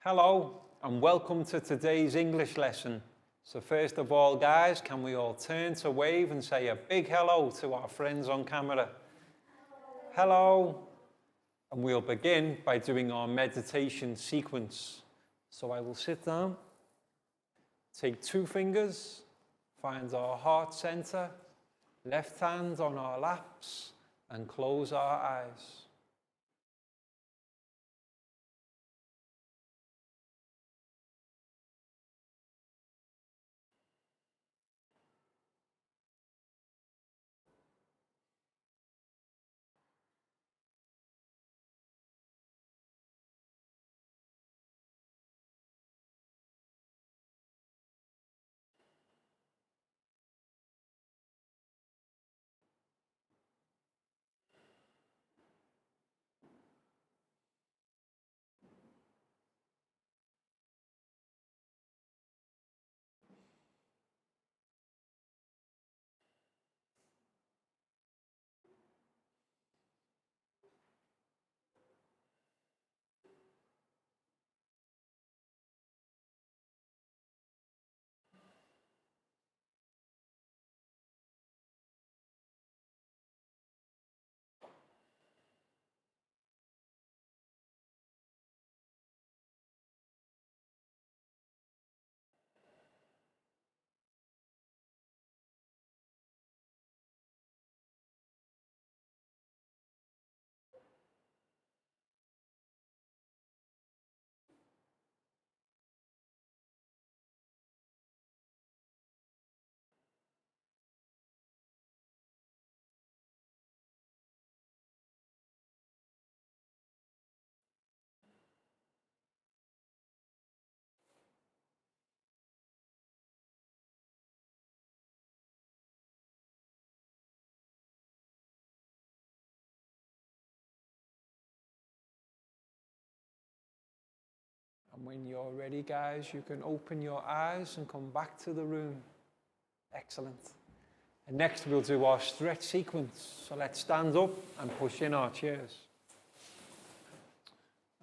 Hello and welcome to today's English lesson. So first of all, guys, can we all turn to wave and say a big hello to our friends on camera? Hello. And we'll begin by doing our meditation sequence. So I will sit down, take 2 fingers, find our heart center, left hand on our laps, and close our eyes. And when you're ready, guys, you can open your eyes and come back to the room. Excellent. And next we'll do our stretch sequence. So let's stand up and push in our chairs.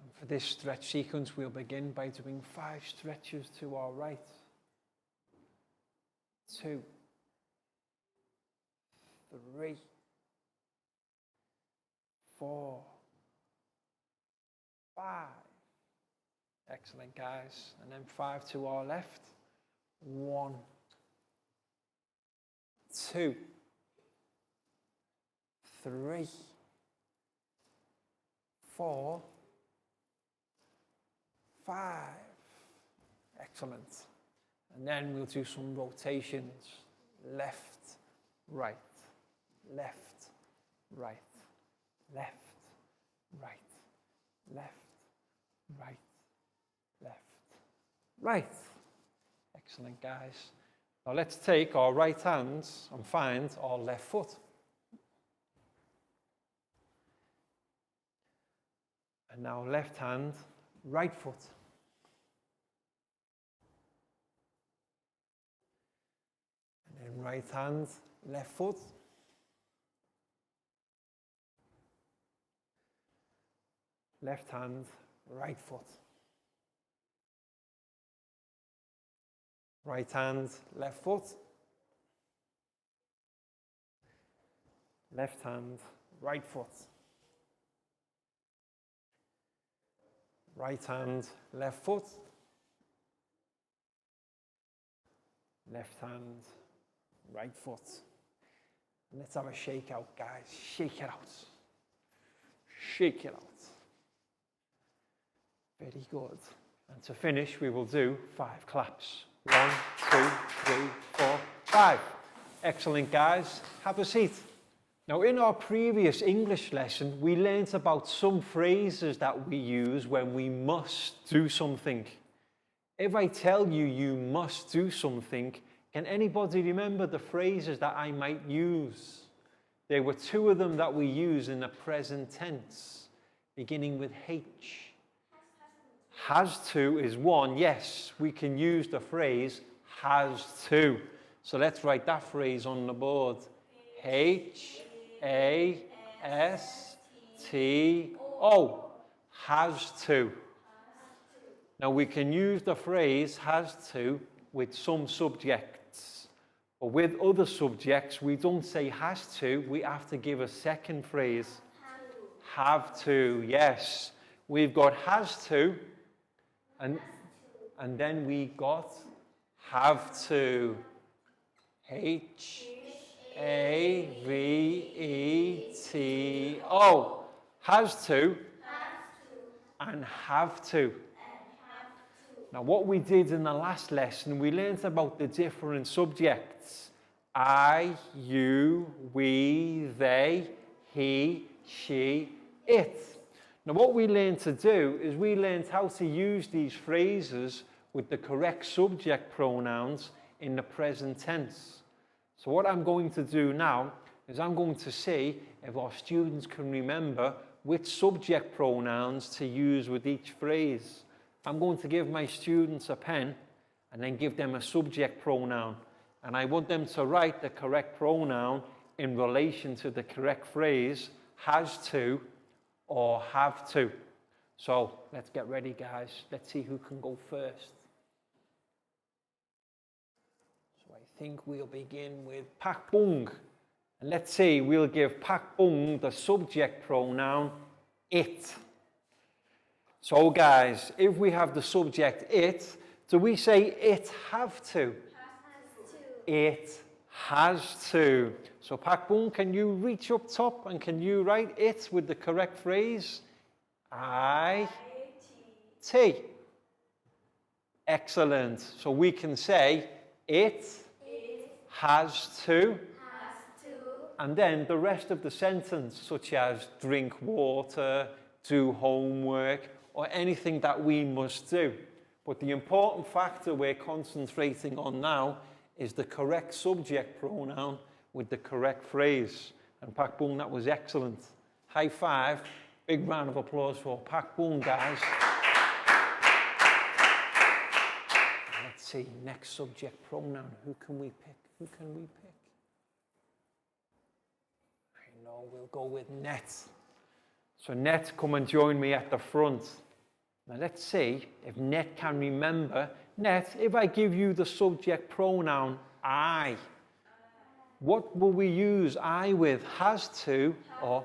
And for this stretch sequence, we'll begin by doing 5 stretches to our right. 2, 3, 4, 5. Excellent, guys. And then 5 to our left. 1, 2, 3, 4, 5. Excellent. And then we'll do some rotations. Left, right, left, right, left, right, left, right. Left, right. Excellent, guys. Now let's take our right hands and find our left foot. And now left hand, right foot. And then right hand, left foot. Left hand, right foot. Right hand, left foot. Left hand, right foot. Right hand, left foot. Left hand, right foot. And let's have a shake out, guys. Shake it out. Shake it out. Very good. And to finish, we will do 5 claps. 1, 2, 3, 4, 5. Excellent, guys. Have a seat. Now, in our previous English lesson, we learnt about some phrases that we use when we must do something. If I tell you you must do something, can anybody remember the phrases that I might use? There were 2 of them that we use in the present tense, beginning with H. Has to is one. Yes, we can use the phrase has to. So let's write that phrase on the board. H-A-S-T-O. Has to. Now we can use the phrase has to with some subjects, but with other subjects we don't say has to, we have to give a second phrase. Have to, yes. We've got has to, and then we got have to. H-A-V-E-T-O. Has to and have to. Now what we did in the last lesson, we learned about the different subjects. I, you, we, they, he, she, it. Now what we learned to do is we learned how to use these phrases with the correct subject pronouns in the present tense. So what I'm going to do now is I'm going to see if our students can remember which subject pronouns to use with each phrase. I'm going to give my students a pen and then give them a subject pronoun. And I want them to write the correct pronoun in relation to the correct phrase, has to or have to. So let's get ready, guys. Let's see who can go first. So I think we'll begin with Pak Bung. And let's see, we'll give Pak Bung the subject pronoun it. So guys, if we have the subject it, do we say it have to? Has to. It has to. So Pak Bung, can you reach up top and can you write it with the correct phrase? I-T. Excellent. So we can say it has to. And then the rest of the sentence, such as drink water, do homework, or anything that we must do. But the important factor we're concentrating on now is the correct subject pronoun with the correct phrase. And Pak Bung, that was excellent. High five. Big round of applause for Pak Bung, guys. Let's see, next subject pronoun. Who can we pick? Who can we pick? I know, we'll go with Net. So Net, come and join me at the front. Now let's see if Net can remember. Net, if I give you the subject pronoun I, what will we use I with? Has to or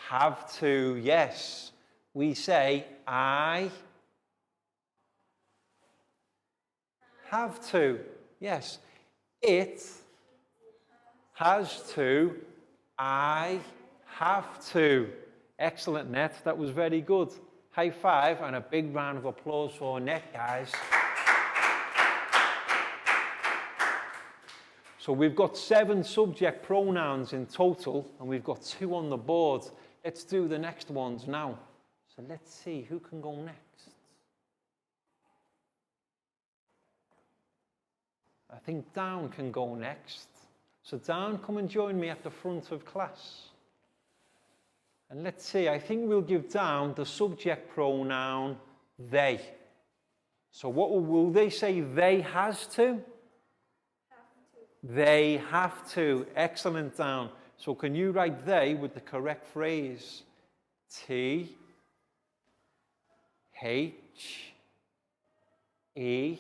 have to? Yes. We say I have to. Yes. It has to. I have to. Excellent, Net. That was very good. High five and a big round of applause for Net, guys. So we've got 7 subject pronouns in total, and we've got 2 on the board. Let's do the next ones now. So let's see who can go next. I think Dan can go next. So Dan, come and join me at the front of class. And let's see, I think we'll give Dan the subject pronoun they. So what will they say? They has to? They have to. Excellent, Dan. So can you write they with the correct phrase? T, H, E,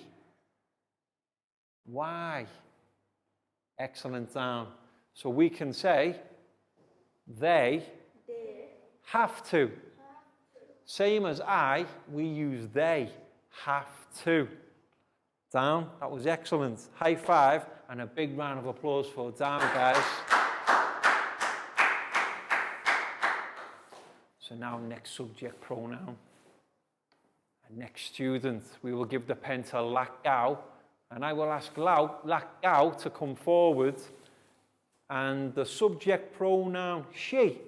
Y. Excellent, Dan. So we can say they have to. Same as I, we use they have to. Dan, that was excellent. High five and a big round of applause for Dan, guys. So now next subject pronoun. And next student, we will give the pen to Lak Gao. And I will ask Lak Gao to come forward. And the subject pronoun she.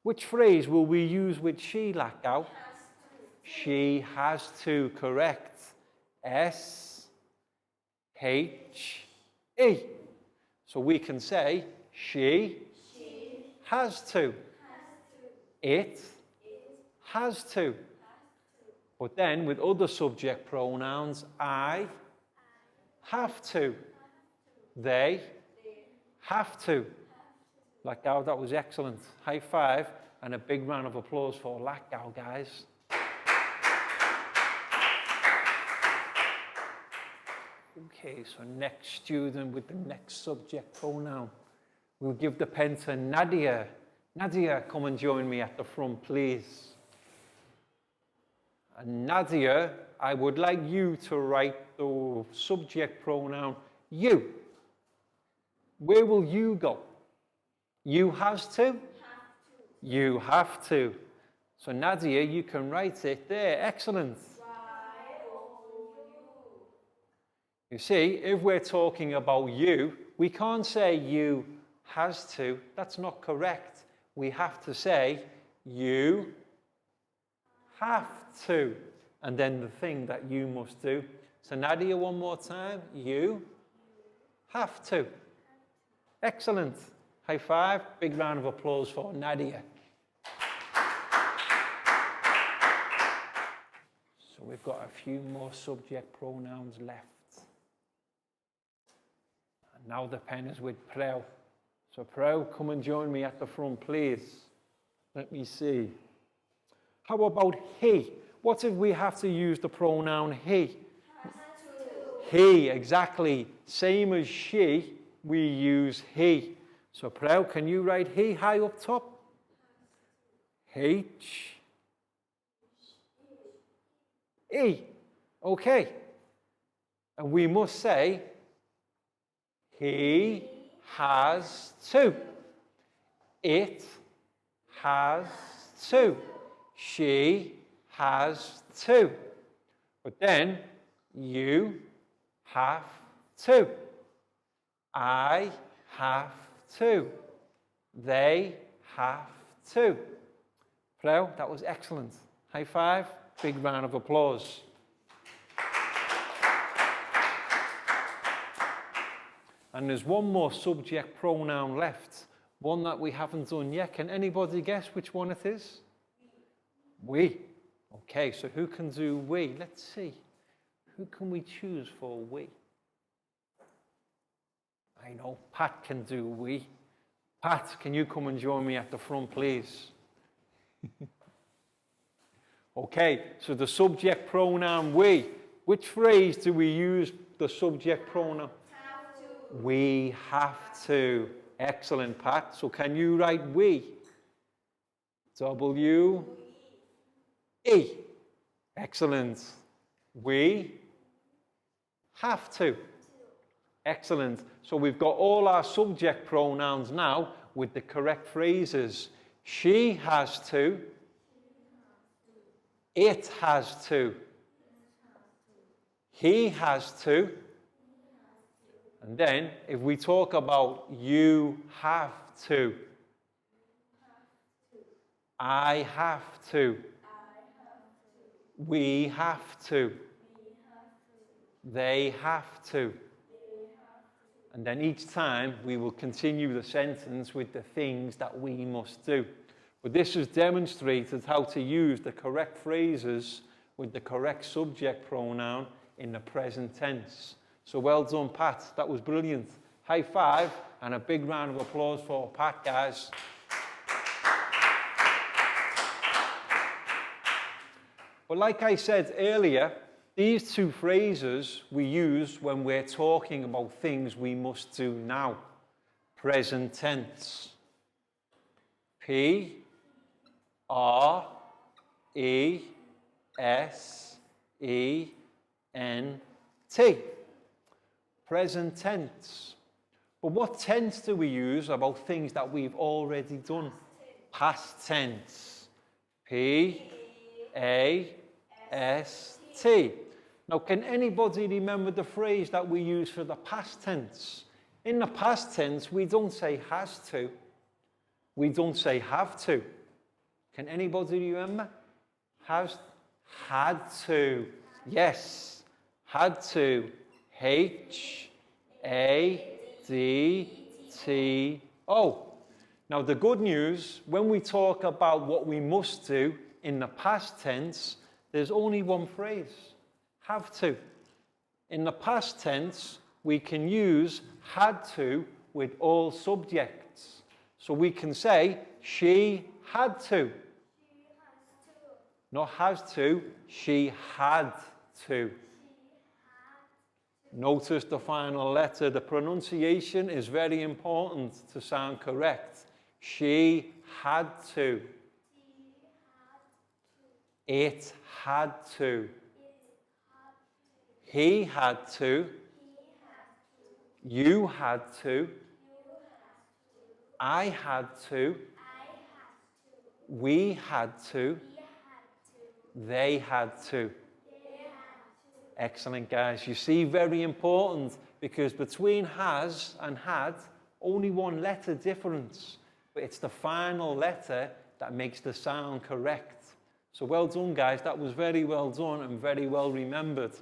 Which phrase will we use with she, Lak Gao? She has to, correct. S, H, E. So we can say she has to. It has to. But then with other subject pronouns, I have to. They have to. Lak Gao, that was excellent. High five and a big round of applause for Lak Gao, guys. Okay, so next student with the next subject pronoun. We'll give the pen to Nadia. Nadia, come and join me at the front, please. And Nadia, I would like you to write the subject pronoun you. Where will you go? You has to? Have to. You have to. So Nadia, you can write it there. Excellent. You see, if we're talking about you, we can't say you has to. That's not correct. We have to say you have to. And then the thing that you must do. So Nadia, one more time. You have to. Excellent. High five. Big round of applause for Nadia. So we've got a few more subject pronouns left. And now the pen is with Prel. So Prel, come and join me at the front, please. Let me see. How about he? What if we have to use the pronoun he? He, exactly. Same as she, we use he. So Prel, can you write he high up top? H. E. Okay. And we must say, he has to. It has to. She has to. But then, you have to. I have to. They have to. Prel, that was excellent. High five. Big round of applause. And there's one more subject pronoun left, one that we haven't done yet. Can anybody guess which one it is? We. Okay, so who can do we? Let's see. Who can we choose for we? I know, Pat can do we. Pat, can you come and join me at the front, please? Okay, so the subject pronoun we. Which phrase do we use the subject pronoun? Have to. We have to. Excellent, Pat. So can you write we? W. E. Excellent. We have to. Excellent. So we've got all our subject pronouns now with the correct phrases. She has to. It has to. He has to. And then if we talk about you have to. I have to. We have to. They have to. And then each time we will continue the sentence with the things that we must do. But this has demonstrated how to use the correct phrases with the correct subject pronoun in the present tense. So well done, Pat. That was brilliant. High five and a big round of applause for Pat, guys. But like I said earlier, these two phrases we use when we're talking about things we must do now. Present tense. P, R, E, S, E, N, T. Present tense. But what tense do we use about things that we've already done? Past tense. P, A, S, T. Now, can anybody remember the phrase that we use for the past tense? In the past tense, we don't say has to. We don't say have to. Can anybody remember? Has, had to. Yes, had to. H, A, D, T, O. Now, the good news, when we talk about what we must do in the past tense, there's only one phrase. Have to. In the past tense, we can use had to with all subjects. So we can say, she had to. Not has to, she had to. Notice the final letter. The pronunciation is very important to sound correct. She had to. It had to. He had to. You had to. I had to. We had to. They had to. Excellent, guys. You see, very important, because between has and had, only one letter difference. But it's the final letter that makes the sound correct. So well done, guys. That was very well done and very well remembered.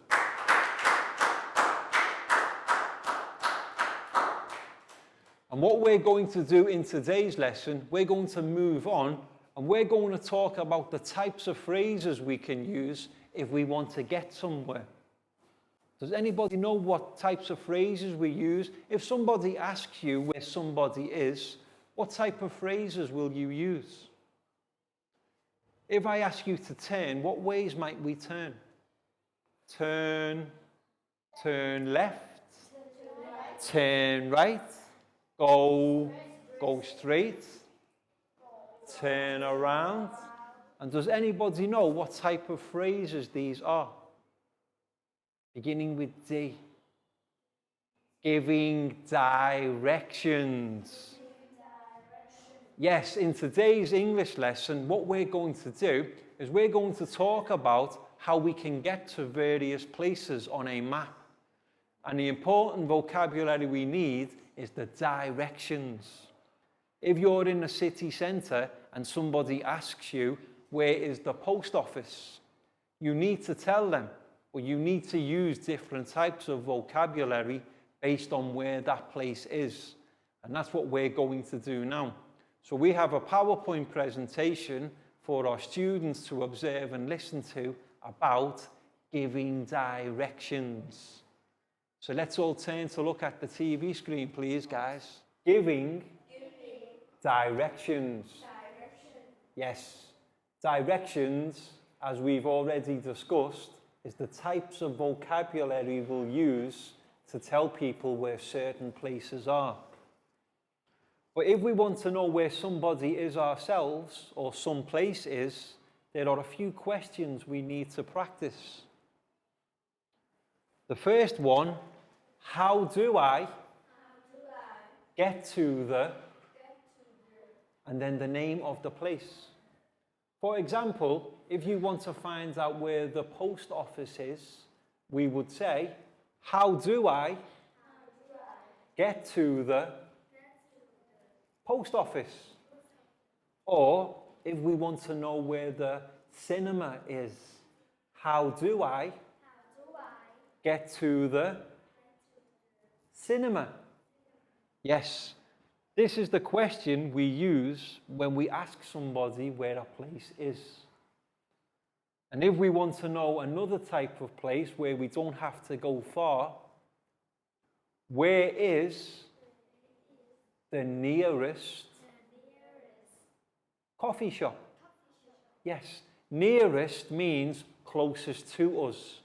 And what we're going to do in today's lesson, we're going to move on and we're going to talk about the types of phrases we can use if we want to get somewhere. Does anybody know what types of phrases we use? If somebody asks you where somebody is, what type of phrases will you use? If I ask you to turn, what ways might we turn? Turn, turn left, turn right, go straight, turn around. And does anybody know what type of phrases these are? Beginning with D. Giving directions. Yes, in today's English lesson, what we're going to do is we're going to talk about how we can get to various places on a map. And the important vocabulary we need is the directions. If you're in the city centre and somebody asks you, where is the post office? You need to tell them, or you need to use different types of vocabulary based on where that place is. And that's what we're going to do now. So we have a PowerPoint presentation for our students to observe and listen to about giving directions. So let's all turn to look at the TV screen, please, guys. Giving directions. Yes. Directions, as we've already discussed, is the types of vocabulary we'll use to tell people where certain places are. But if we want to know where somebody is ourselves, or some place is, there are a few questions we need to practice. The first one, how do I get to the, and then the name of the place. For example, if you want to find out where the post office is, we would say, how do I get to the post office? Or if we want to know where the cinema is, how do I get to the cinema? Yes, this is the question we use when we ask somebody where a place is. And if we want to know another type of place where we don't have to go far, where is the nearest coffee shop? Yes, nearest means closest to us.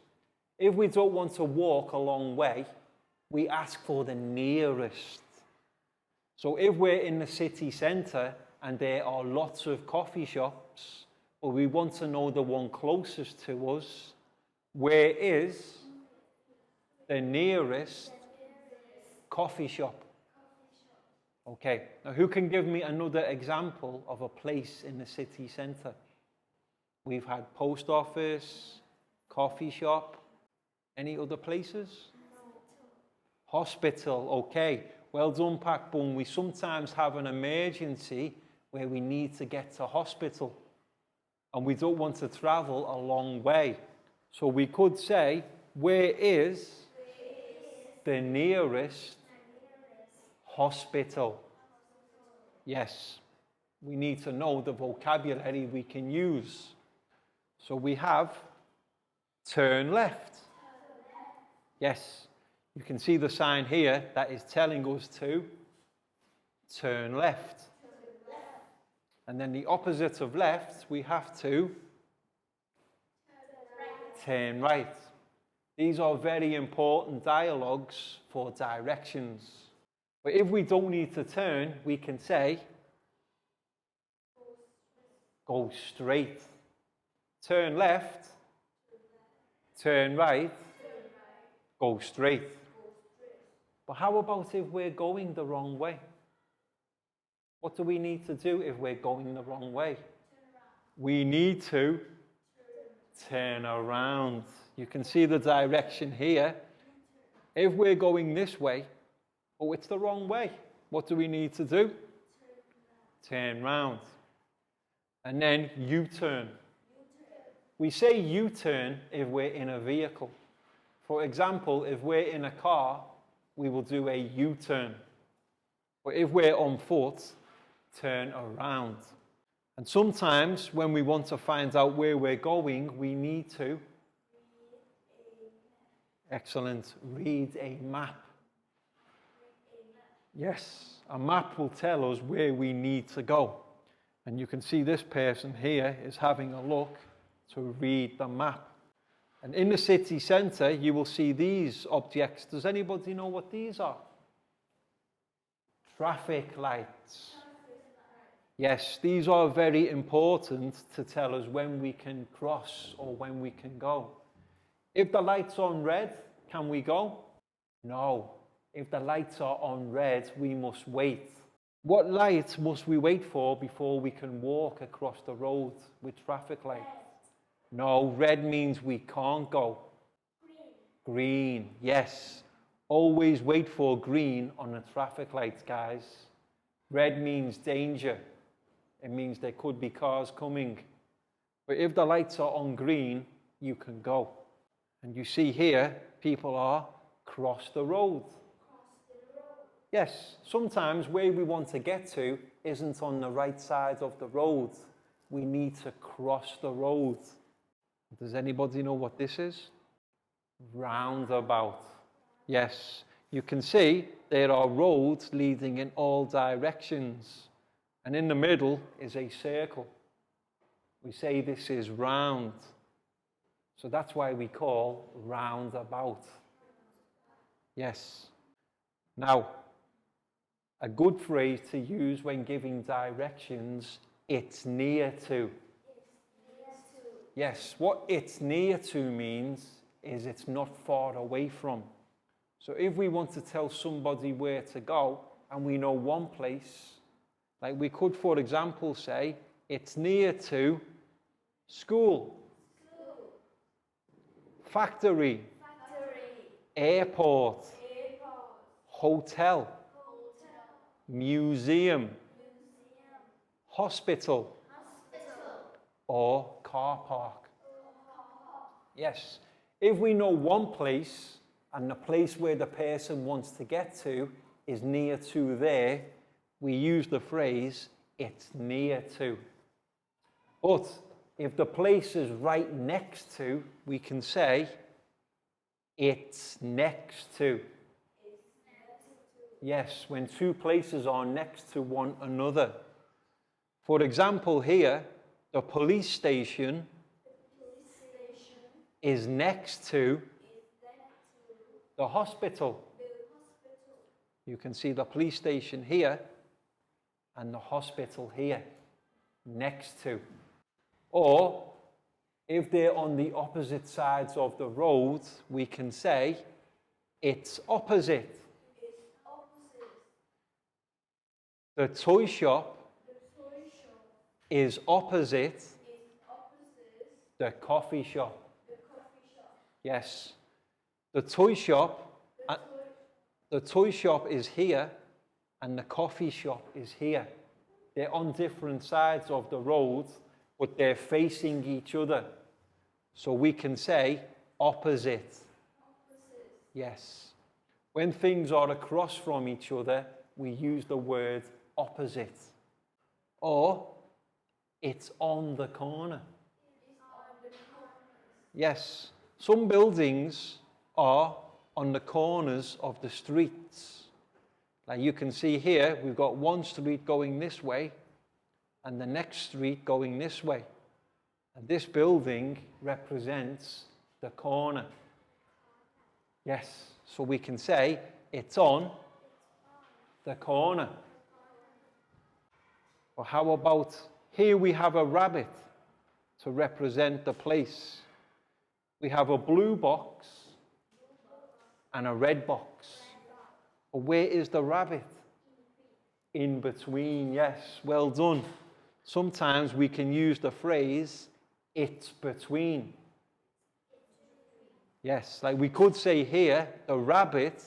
If we don't want to walk a long way, we ask for the nearest. So if we're in the city centre and there are lots of coffee shops, but we want to know the one closest to us, where is the nearest coffee shop? Okay, now who can give me another example of a place in the city centre? We've had post office, coffee shop. Any other places? Hospital, okay. Well done, Pakbun. We sometimes have an emergency where we need to get to hospital and we don't want to travel a long way. So we could say, where is the nearest hospital? Yes, we need to know the vocabulary we can use. So we have turn left. Yes, you can see the sign here that is telling us to turn left. And then the opposite of left, we have to turn right. These are very important dialogues for directions. But if we don't need to turn, we can say, go straight. Turn left, turn right, go straight. But how about if we're going the wrong way? What do we need to do if we're going the wrong way? We need to turn around. You can see the direction here. If we're going this way, oh, it's the wrong way. What do we need to do? Turn round. And then U-turn. We say U-turn if we're in a vehicle. For example, if we're in a car, we will do a U-turn. But if we're on foot, turn around. And sometimes when we want to find out where we're going, we need to read a map. Yes, a map will tell us where we need to go. And you can see this person here is having a look to read the map. And in the city centre, you will see these objects. Does anybody know what these are? Traffic lights. Yes, these are very important to tell us when we can cross or when we can go. If the light's on red, can we go? No. If the lights are on red, we must wait. What light must we wait for before we can walk across the road with traffic lights? No, red means we can't go. Green, yes. Always wait for green on the traffic lights, guys. Red means danger. It means there could be cars coming. But if the lights are on green, you can go. And you see here, people are cross the road. Yes, sometimes where we want to get to isn't on the right side of the road. We need to cross the road. Does anybody know what this is? Roundabout. Yes, you can see there are roads leading in all directions. And in the middle is a circle. We say this is round. So that's why we call roundabout. Yes. Now, a good phrase to use when giving directions, it's near to. Yes, what it's near to means is it's not far away from. So if we want to tell somebody where to go and we know one place, like we could, for example, say, it's near to school, factory, airport, hotel, museum, hospital, or car park. Yes, if we know one place and the place where the person wants to get to is near to there, we use the phrase, it's near to. But if the place is right next to, we can say, it's next to. Yes, when two places are next to one another. For example, here, the police station is next to the hospital. You can see the police station here and the hospital here, next to. Or, if they're on the opposite sides of the road, we can say, it's opposite. The toy shop is opposite the coffee shop. Yes. The toy shop is here and the coffee shop is here. They're on different sides of the road, but they're facing each other. So we can say opposite. Yes. When things are across from each other, we use the word opposite. Or, it's on the corner. Yes. Some buildings are on the corners of the streets. Like you can see here, we've got one street going this way and the next street going this way. And this building represents the corner. Yes, so we can say it's on the corner. Or how about here we have a rabbit to represent the place. We have a blue box and a red box. But where is the rabbit? In between, yes, well done. Sometimes we can use the phrase, it's between. Yes, like we could say here, the rabbit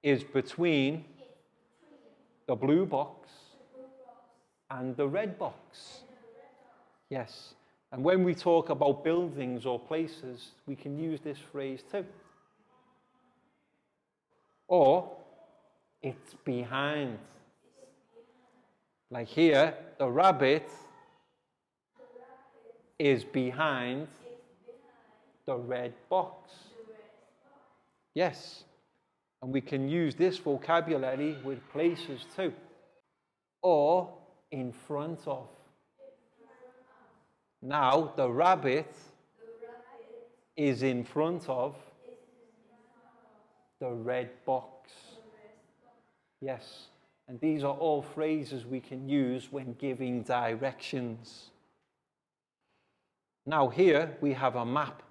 is between the blue box and the red box. Yes, and when we talk about buildings or places, we can use this phrase too. Or, it's behind. Like here, the rabbit is behind the red box. Yes, and we can use this vocabulary with places too. Or, in front of. Now, the rabbit is in front of the red box. Yes, and these are all phrases we can use when giving directions. Now here we have a map.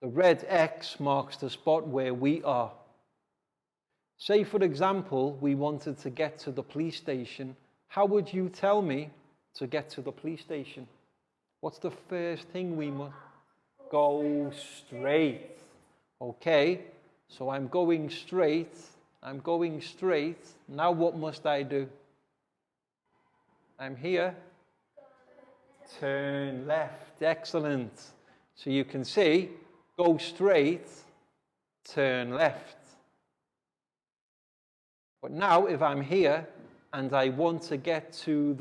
The red X marks the spot where we are. Say, for example, we wanted to get to the police station. How would you tell me to get to the police station? What's the first thing we must? Go straight. Okay, so I'm going straight. I'm going straight. Now what must I do? I'm here. Turn left. Excellent. So you can see, go straight, turn left. But now if I'm here and I want to go to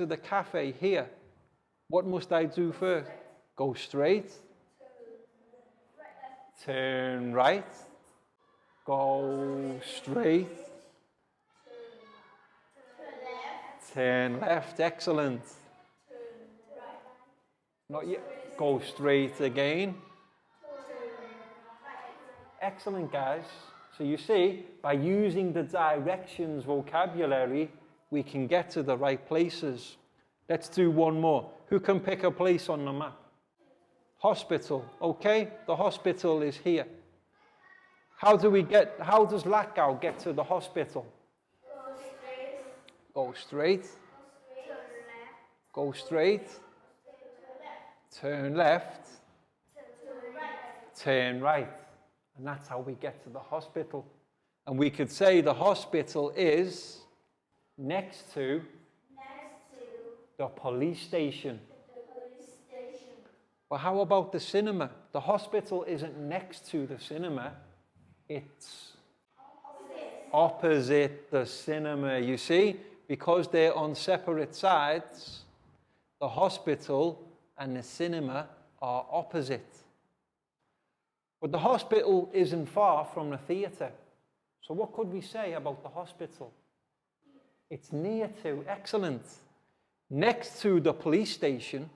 the cafe here, what must I do first? Go straight, turn right, go straight, turn left, excellent. Not yet, go straight again. Excellent, guys. So you see, by using the directions vocabulary, we can get to the right places. Let's do one more. Who can pick a place on the map? Hospital, okay? The hospital is here. How does Latgau get to the hospital? Go straight. Go straight. Turn left. Turn right. And that's how we get to the hospital. And we could say the hospital is next to the police station. Well, how about the cinema? The hospital isn't next to the cinema. It's opposite the cinema, you see? Because they're on separate sides, the hospital and the cinema are opposite. But the hospital isn't far from the theatre. So what could we say about the hospital? It's near to, excellent. Next to the police station,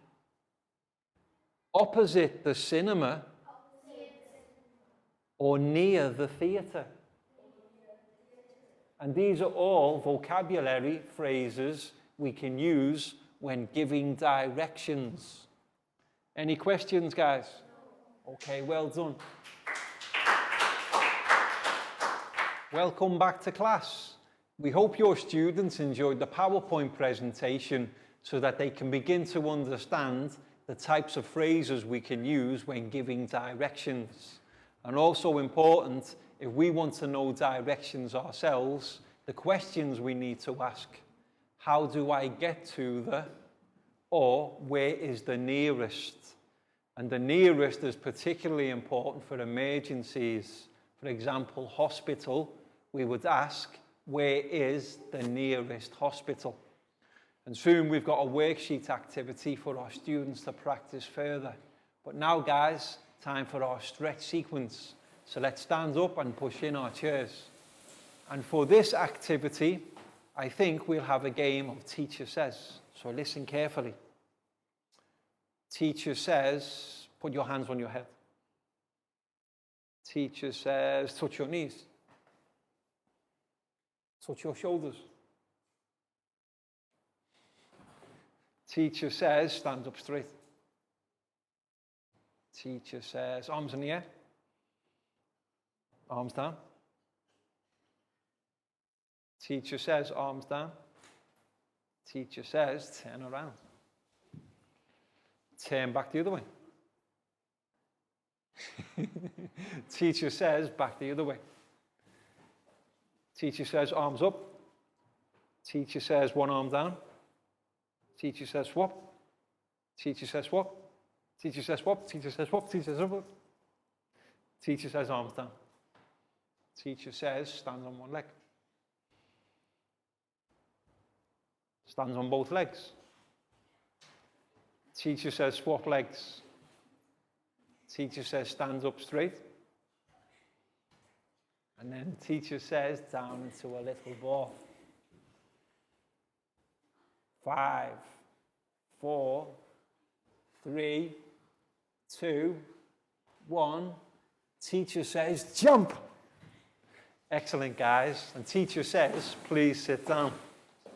opposite the cinema, or near the theatre. And these are all vocabulary phrases we can use when giving directions. Any questions, guys? Okay, well done. Welcome back to class. We hope your students enjoyed the PowerPoint presentation so that they can begin to understand the types of phrases we can use when giving directions. And also important, if we want to know directions ourselves, the questions we need to ask. How do I get to the, or where is the nearest? And the nearest is particularly important for emergencies. For example, hospital, we would ask, where is the nearest hospital? And soon we've got a worksheet activity for our students to practice further. But now, guys, time for our stretch sequence. So let's stand up and push in our chairs. And for this activity, I think we'll have a game of Teacher Says. So listen carefully. Teacher says, Put your hands on your head. Teacher says, touch your knees. Touch your shoulders. Teacher says, stand up straight. Teacher says, arms in the air. Arms down. Teacher says, arms down. Teacher says, turn around. Turn back the other way. Teacher says, back the other way. Teacher says, arms up. Teacher says, one arm down. Teacher says, swap. Teacher says, swap. Teacher says, swap. Teacher says, swap. Teacher says, swap. Teacher says, arms down. Teacher says, stand on one leg. Stands on both legs. Teacher says, swap legs. Teacher says, stand up straight. And then teacher says, down into a little ball. 5, 4, 3, 2, 1. Teacher says, jump. Excellent, guys. And teacher says, please sit down.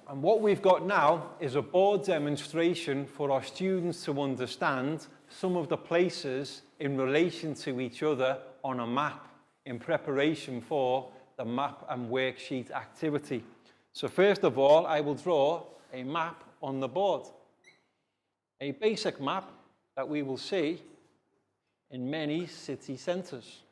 And what we've got now is a board demonstration for our students to understand some of the places in relation to each other on a map in preparation for the map and worksheet activity. So first of all, I will draw a map on the board. A basic map that we will see in many city centres.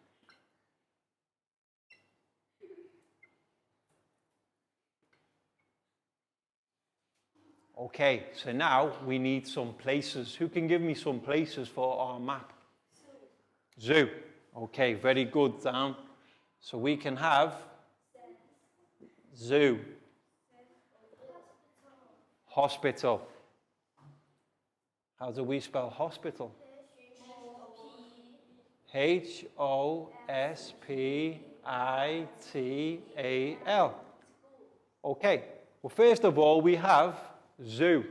Okay, so now we need some places. Who can give me some places for our map? Zoo. Okay, very good, Dan. So we can have zoo. Hospital. How do we spell hospital? Hospital. Okay, well, first of all, we have zoo.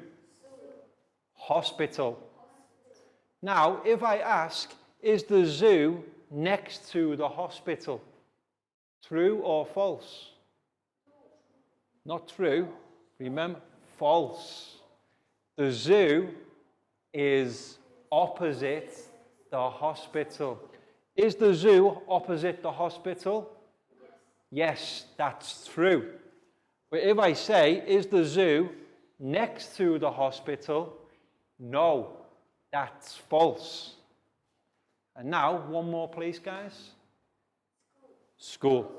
Hospital. Now, if I ask, is the zoo next to the hospital? True or false? Not true. Remember, false. The zoo is opposite the hospital. Is the zoo opposite the hospital? Yes, that's true. But if I say, is the zoo next to the hospital? No, that's false. And now, one more place, guys. School.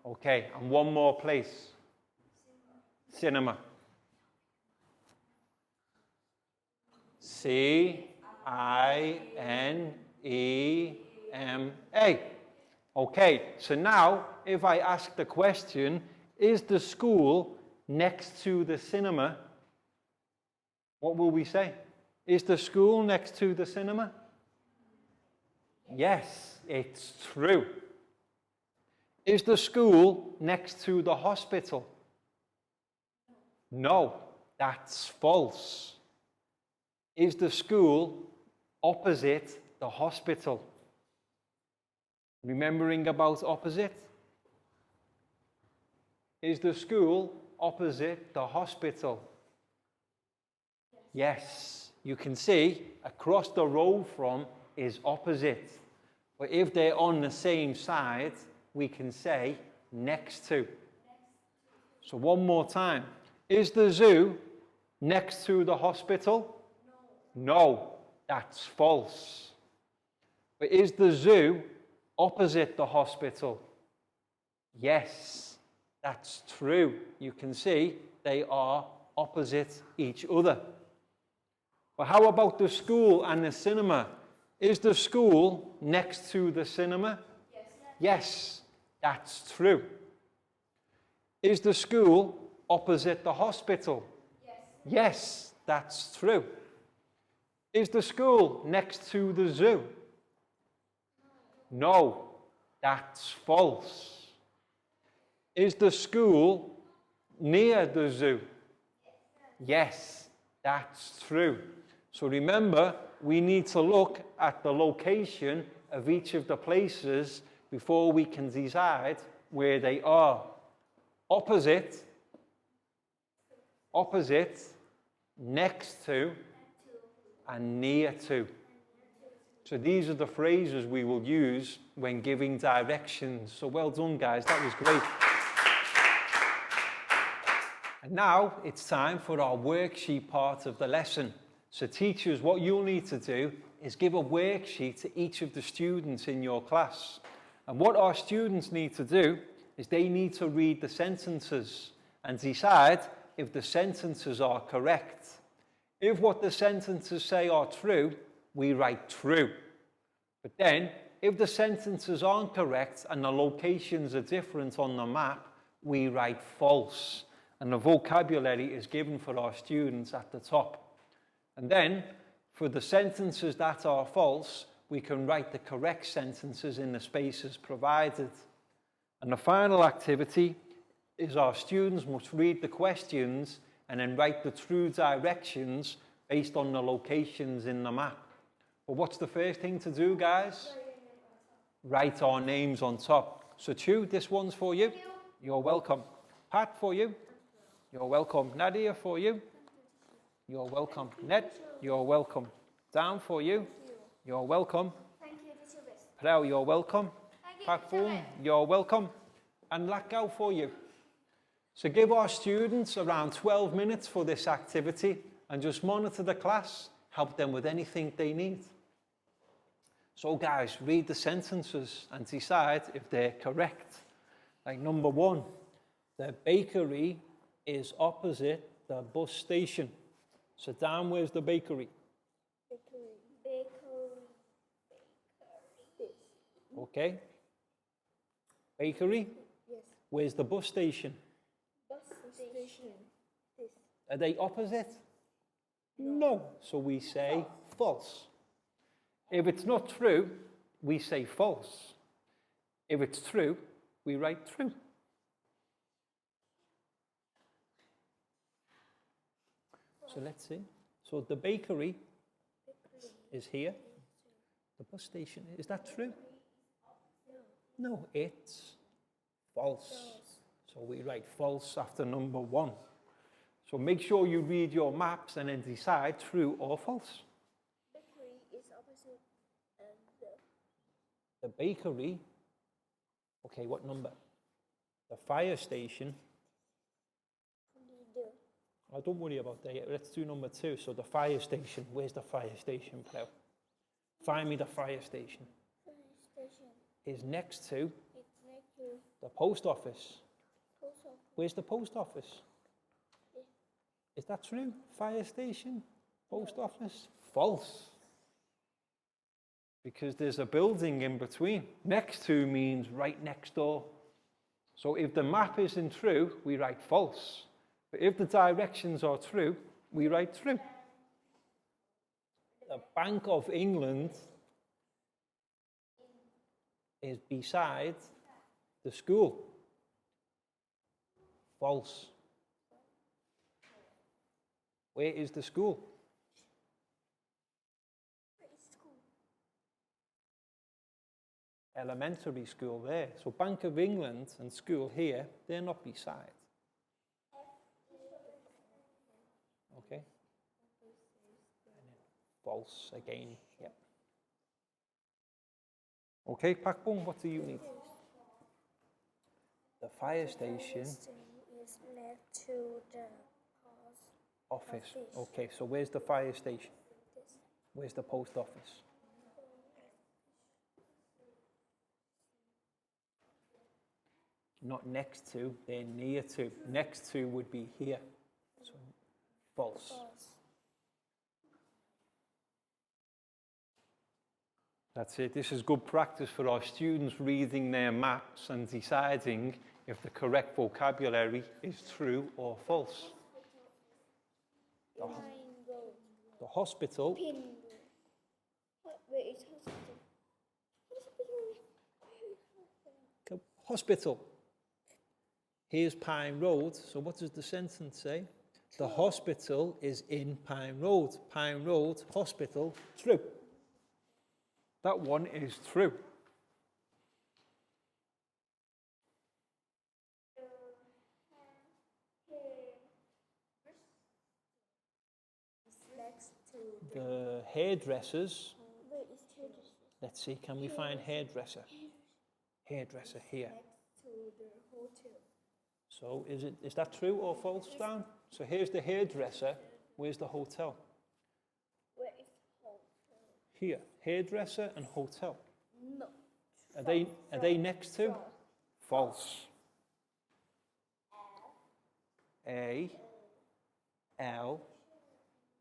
Okay, and one more place. Cinema. C-I-N-E-M-A. Okay, so now if I ask the question, is the school next to the cinema? What will we say? Is the school next to the cinema? Yes, it's true. Is the school next to the hospital? No, that's false. Is the school opposite the hospital? Remembering about opposite? Is the school opposite the hospital? Yes, you can see across the road from is opposite. But if they're on the same side, we can say next to. So one more time. Is the zoo next to the hospital? No, that's false. But is the zoo opposite the hospital? Yes, that's true. You can see they are opposite each other. But how about the school and the cinema? Is the school next to the cinema? Yes, that's true. Is the school opposite the hospital? Yes, that's true. Is the school next to the zoo? No, that's false. Is the school Near the zoo. Yes, that's true. So remember, we need to look at the location of each of the places before we can decide where they are. Opposite, next to, and near to. So these are the phrases we will use when giving directions. So well done, guys. That was great. And now it's time for our worksheet part of the lesson. So teachers, what you'll need to do is give a worksheet to each of the students in your class. And what our students need to do is they need to read the sentences and decide if the sentences are correct. If what the sentences say are true, we write true. But then, if the sentences aren't correct and the locations are different on the map, we write false. And the vocabulary is given for our students at the top. And then, for the sentences that are false, we can write the correct sentences in the spaces provided. And the final activity is our students must read the questions and then write the true directions based on the locations in the map. But what's the first thing to do, guys? Write our names on top. So Chu, this one's for you. You're welcome. Pat, for you. You're welcome. Nadia, for you. You're welcome. Ned, you're welcome. Dan, for you. You're welcome. Thank you, Teacher Best. Prel, you're welcome. Thank you, Pak Teacher Boom, Best. you're welcome. And Lakgao for you. So give our students around 12 minutes for this activity and just monitor the class, help them with anything they need. So guys, read the sentences and decide if they're correct. Like number 1, the bakery is opposite the bus station. So Dan, where's the bakery? Bakery. Okay. Bakery? Yes. Where's the bus station? Bus station. This. Are they opposite? No. So we say false. If it's not true, we say false. If it's true, we write true. So let's see. So the bakery is here. The bus station, is that true? No, it's false. So we write false after number 1. So make sure you read your maps and then decide true or false. Bakery is opposite The bakery, okay, what number? The fire station. Oh, don't worry about that yet. Let's do number 2. So the fire station. Where's the fire station, Prel? Find me the fire station. station. Is next to It's next to the post office. post office. Where's the post office? Is that true? Fire station? Post office? False. Because there's a building in between. Next to means right next door. So if the map isn't true, we write false. But if the directions are true, we write true. The Bank of England is beside the school. False. Where is the school? Elementary school there. So Bank of England and school here, they're not beside. Okay. And then false again. Yep. Okay, Pak Bung, what do you need? The fire station. Is next to the post Office. Okay, so where's the fire station? Where's the post office? Not next to, they're near to. Next to would be here. So false. That's it. This is good practice for our students reading their maps and deciding if the correct vocabulary is true or false. The hospital. Where is hospital? Hospital. Here's Pine Road. So what does the sentence say? The hospital is in Pine Road. Pine Road, hospital, true. That one is true. Next to The hairdressers. where is hairdresser? Let's see, can we find hairdresser? Hairdresser here. Next to the hotel. So is that true or false, Dan? So here's the hairdresser. Where's the hotel? Where is hotel? Here, hairdresser and hotel. No. Are they next to? False. A L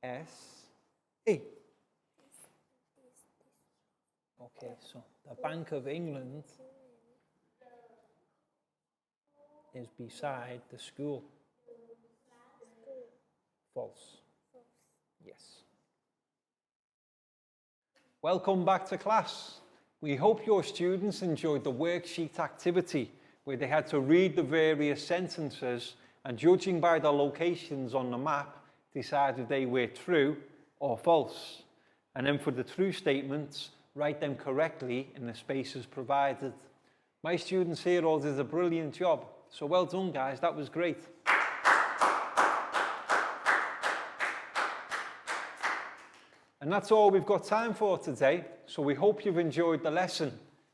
S E. Okay, so the Bank of England is beside the school. False. Yes. Welcome back to class. We hope your students enjoyed the worksheet activity where they had to read the various sentences and, judging by the locations on the map, decide if they were true or false. And then for the true statements, write them correctly in the spaces provided. My students here all did a brilliant job. So well done, guys. That was great. And that's all we've got time for today. So we hope you've enjoyed the lesson.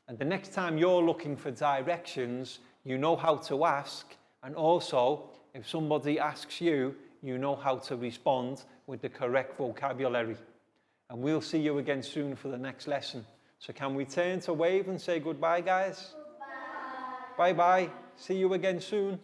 And the next time you're looking for directions, you know how to ask. And also, if somebody asks you, you know how to respond with the correct vocabulary. And we'll see you again soon for the next lesson. So can we turn to wave and say goodbye, guys? Goodbye. Bye-bye. See you again soon.